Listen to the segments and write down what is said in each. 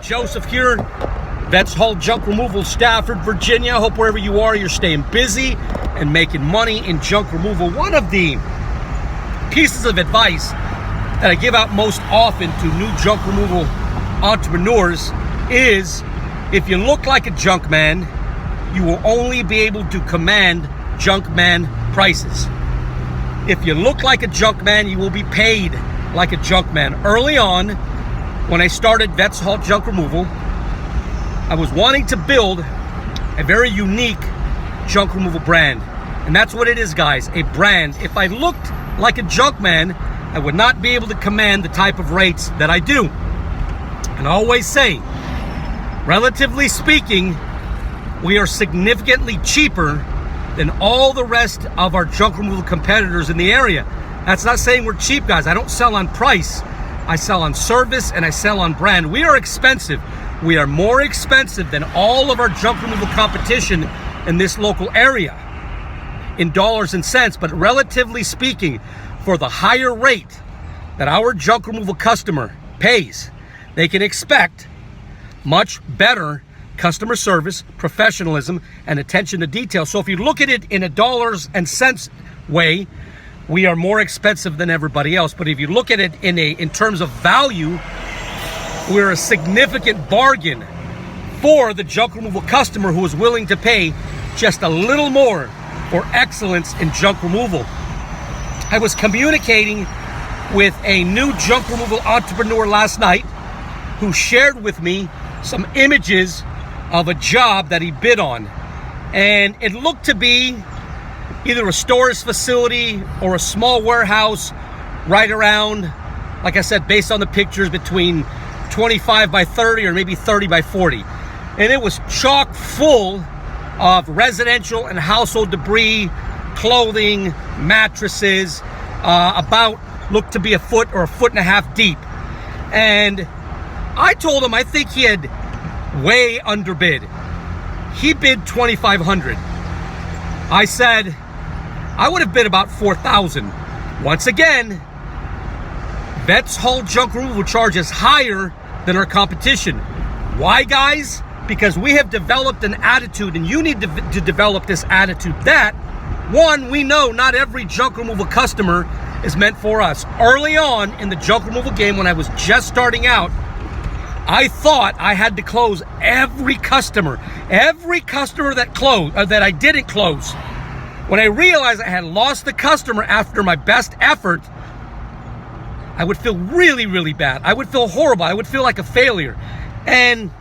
Joseph here, Vets Haul Junk Removal, Stafford, Virginia. Hope wherever you are, you're staying busy and making money in junk removal. One of the pieces of advice that I give out most often to new junk removal entrepreneurs is, if you look like a junk man, you will only be able to command junk man prices. If you look like a junk man, you will be paid like a junk man. Early on, when I started Vets Haul Junk Removal, I was wanting to build a very unique junk removal brand. And that's what it is, guys, a brand. If I looked like a junk man, I would not be able to command the type of rates that I do. And I always say, relatively speaking, we are significantly cheaper than all the rest of our junk removal competitors in the area. That's not saying we're cheap, guys. I don't sell on price. I sell on service and I sell on brand. We are expensive. We are more expensive than all of our junk removal competition in this local area in dollars and cents. But relatively speaking, for the higher rate that our junk removal customer pays, they can expect much better customer service, professionalism, and attention to detail. So if you look at it in a dollars and cents way, we are more expensive than everybody else. But if you look at it in terms of value, we're a significant bargain for the junk removal customer who is willing to pay just a little more for excellence in junk removal. I was communicating with a new junk removal entrepreneur last night who shared with me some images of a job that he bid on. And it looked to be either a storage facility or a small warehouse right around, like I said, based on the pictures, between 25 by 30 or maybe 30 by 40. And it was chock full of residential and household debris, clothing, mattresses, looked to be a foot or a foot and a half deep. And I told him I think he had way underbid. He bid $2,500. I said I would have bid about $4,000. Once again, Vets Haul Junk Removal charges higher than our competition. Why, guys? Because we have developed an attitude, and you need to develop this attitude that, one, we know not every junk removal customer is meant for us. Early on in the junk removal game, when I was just starting out, I thought I had to close every customer that closed, that I didn't close. When I realized I had lost the customer after my best effort, I would feel really, really bad. I would feel horrible. I would feel like a failure. And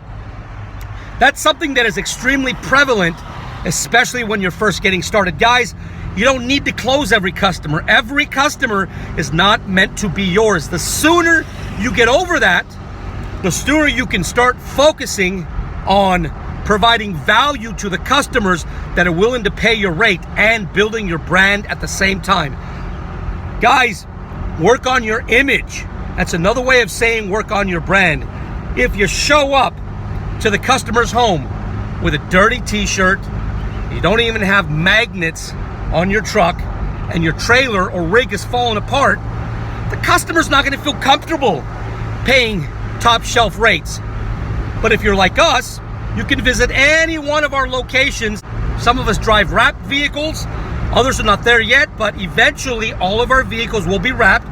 that's something that is extremely prevalent, especially when you're first getting started. Guys, you don't need to close every customer. Every customer is not meant to be yours. The sooner you get over that, the sooner you can start focusing on providing value to the customers that are willing to pay your rate and building your brand at the same time. Guys, work on your image. That's another way of saying work on your brand. If you show up to the customer's home with a dirty t-shirt, you don't even have magnets on your truck, and your trailer or rig is falling apart, the customer's not going to feel comfortable paying top shelf rates. But if you're like us, you can visit any one of our locations. Some of us drive wrapped vehicles, others are not there yet, but eventually all of our vehicles will be wrapped.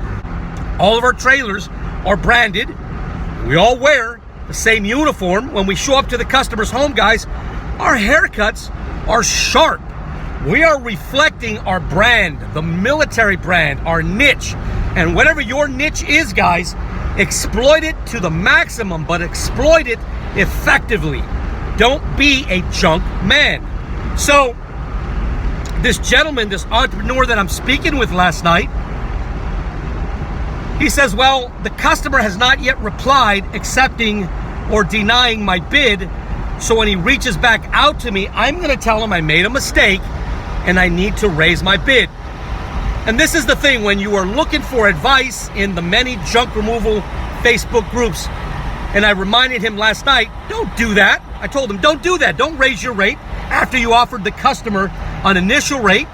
All of our trailers are branded. We all wear the same uniform. When we show up to the customer's home, guys, our haircuts are sharp. We are reflecting our brand, the military brand, our niche. And whatever your niche is, guys, exploit it to the maximum, but exploit it effectively. Don't be a junk man. So this gentleman, this entrepreneur that I'm speaking with last night, he says, well, the customer has not yet replied accepting or denying my bid. So when he reaches back out to me, I'm going to tell him I made a mistake and I need to raise my bid. And this is the thing, when you are looking for advice in the many junk removal Facebook groups, and I reminded him last night, don't do that. I told him, don't do that. Don't raise your rate after you offered the customer an initial rate,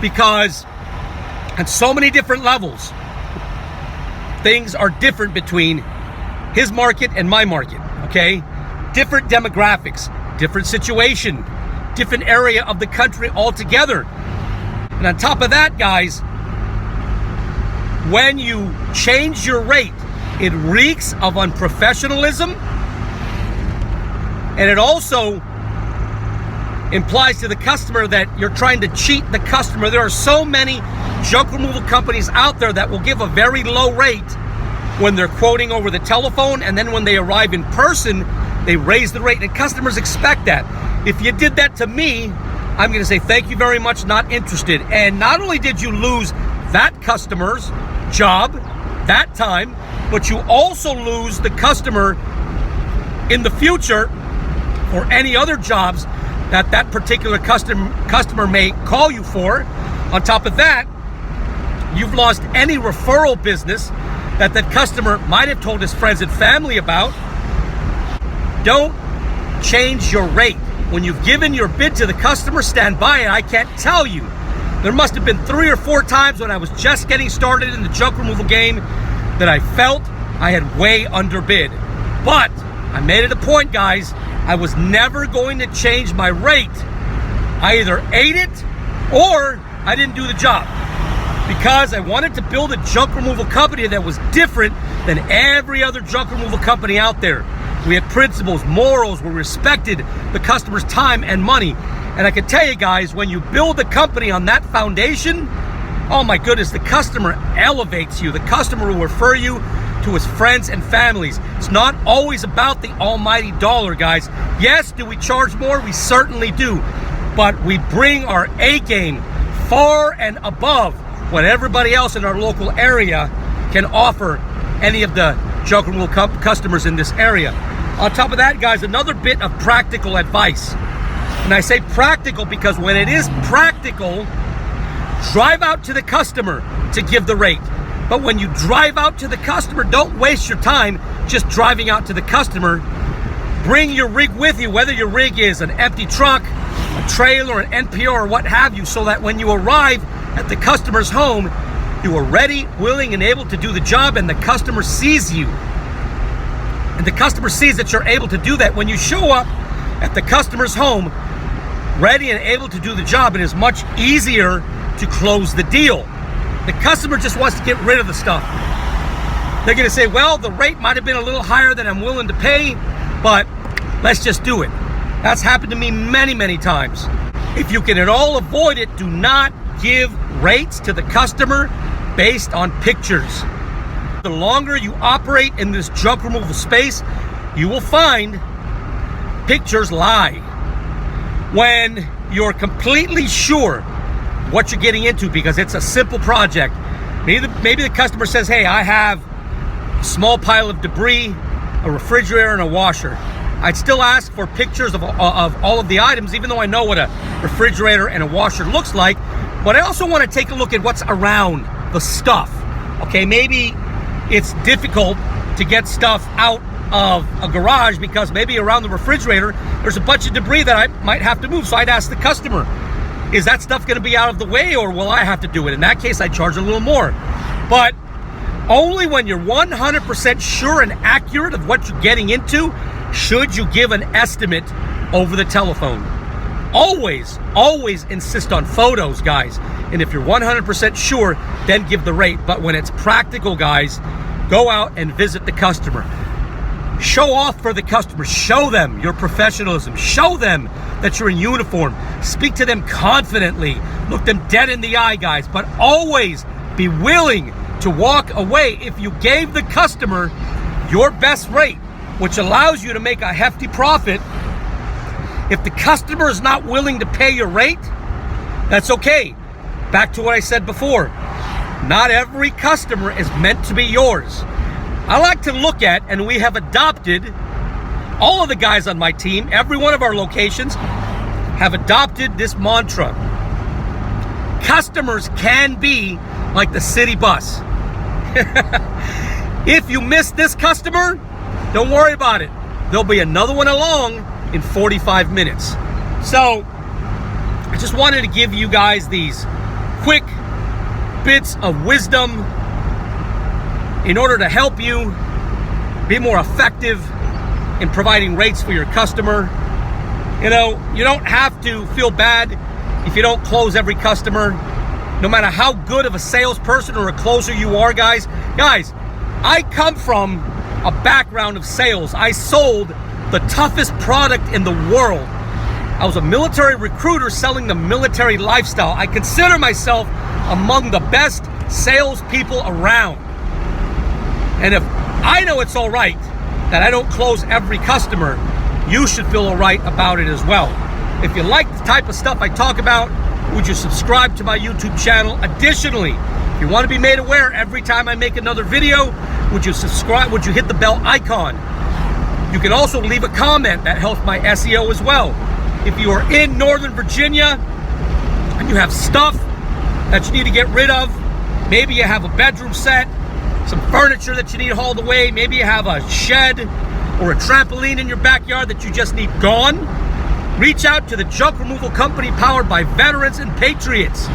because at so many different levels, things are different between his market and my market. okay? Different demographics, different situation, different area of the country altogether. And on top of that, guys, when you change your rate, it reeks of unprofessionalism, and it also implies to the customer that you're trying to cheat the customer. There are so many junk removal companies out there that will give a very low rate when they're quoting over the telephone, and then when they arrive in person, they raise the rate, and customers expect that. If you did that to me, I'm going to say thank you very much, not interested. And not only did you lose that customer's job that time, but you also lose the customer in the future for any other jobs that that particular customer may call you for. On top of that, you've lost any referral business that that customer might have told his friends and family about. Don't change your rate. When you've given your bid to the customer, stand by it. I can't tell you. There must have been 3 or 4 times when I was just getting started in the junk removal game that I felt I had way underbid. But I made it a point, guys, I was never going to change my rate. I either ate it or I didn't do the job, because I wanted to build a junk removal company that was different than every other junk removal company out there. We had principles, morals, we respected the customer's time and money. And I can tell you guys, when you build a company on that foundation, oh my goodness, the customer elevates you. The customer will refer you to his friends and families. It's not always about the almighty dollar, guys. Yes, do we charge more? We certainly do. But we bring our A game far and above what everybody else in our local area can offer any of the junk removal customers in this area. On top of that, guys, another bit of practical advice. And I say practical because when it is practical, drive out to the customer to give the rate. But when you drive out to the customer, don't waste your time just driving out to the customer. Bring your rig with you, whether your rig is an empty truck, a trailer, an NPR, or what have you, so that when you arrive at the customer's home, you are ready, willing, and able to do the job, and the customer sees you. And the customer sees that you're able to do that. When you show up at the customer's home, ready and able to do the job, it is much easier to close the deal. The customer just wants to get rid of the stuff. They're going to say, well, the rate might have been a little higher than I'm willing to pay, but let's just do it. That's happened to me many, many times. If you can at all avoid it, do not give rates to the customer based on pictures. The longer you operate in this junk removal space, you will find pictures lie. When you're completely sure what you're getting into, because it's a simple project. Maybe the customer says, hey, I have a small pile of debris, a refrigerator, and a washer. I'd still ask for pictures of all of the items, even though I know what a refrigerator and a washer looks like. But I also want to take a look at what's around the stuff. Okay, maybe it's difficult to get stuff out of a garage because maybe around the refrigerator there's a bunch of debris that I might have to move. So I'd ask the customer, is that stuff going to be out of the way, or will I have to do it? In that case, I charge a little more. But only when you're 100% sure and accurate of what you're getting into should you give an estimate over the telephone. Always, always insist on photos, guys. And if you're 100% sure, then give the rate. But when it's practical, guys, go out and visit the customer. Show off for the customer. Show them your professionalism. Show them that you're in uniform. Speak to them confidently. Look them dead in the eye, guys. But always be willing to walk away if you gave the customer your best rate, which allows you to make a hefty profit. If the customer is not willing to pay your rate, that's okay. Back to what I said before. Not every customer is meant to be yours. I like to look at, and we have adopted, all of the guys on my team, every one of our locations, have adopted this mantra. Customers can be like the city bus. If you miss this customer, don't worry about it. There'll be another one along in 45 minutes. So I just wanted to give you guys these quick bits of wisdom in order to help you be more effective in providing rates for your customer. You know, you don't have to feel bad if you don't close every customer, no matter how good of a salesperson or a closer you are, guys. Guys, I come from a background of sales. I sold the toughest product in the world. I was a military recruiter selling the military lifestyle. I consider myself among the best salespeople around. And if I know it's all right that I don't close every customer, you should feel all right about it as well. If you like the type of stuff I talk about, would you subscribe to my YouTube channel? Additionally, if you want to be made aware every time I make another video, would you subscribe? Would you hit the bell icon? You can also leave a comment. That helps my SEO as well. If you are in Northern Virginia and you have stuff that you need to get rid of, maybe you have a bedroom set, some furniture that you need hauled away, maybe you have a shed or a trampoline in your backyard that you just need gone, reach out to the junk removal company powered by Veterans and Patriots.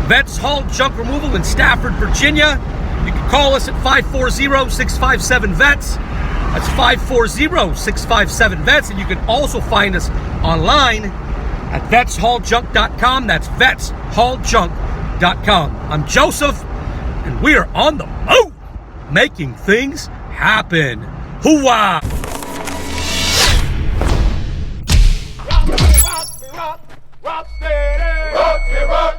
Vets haul junk removal in Stafford, Virginia. You can call us at 540-657-VETS. That's 540-657-VETS. And you can also find us online at vetshauljunk.com. That's vetshauljunk.com. I'm Joseph, and we are on the move, making things happen. Hooah! Rock steady! Rock me, rock!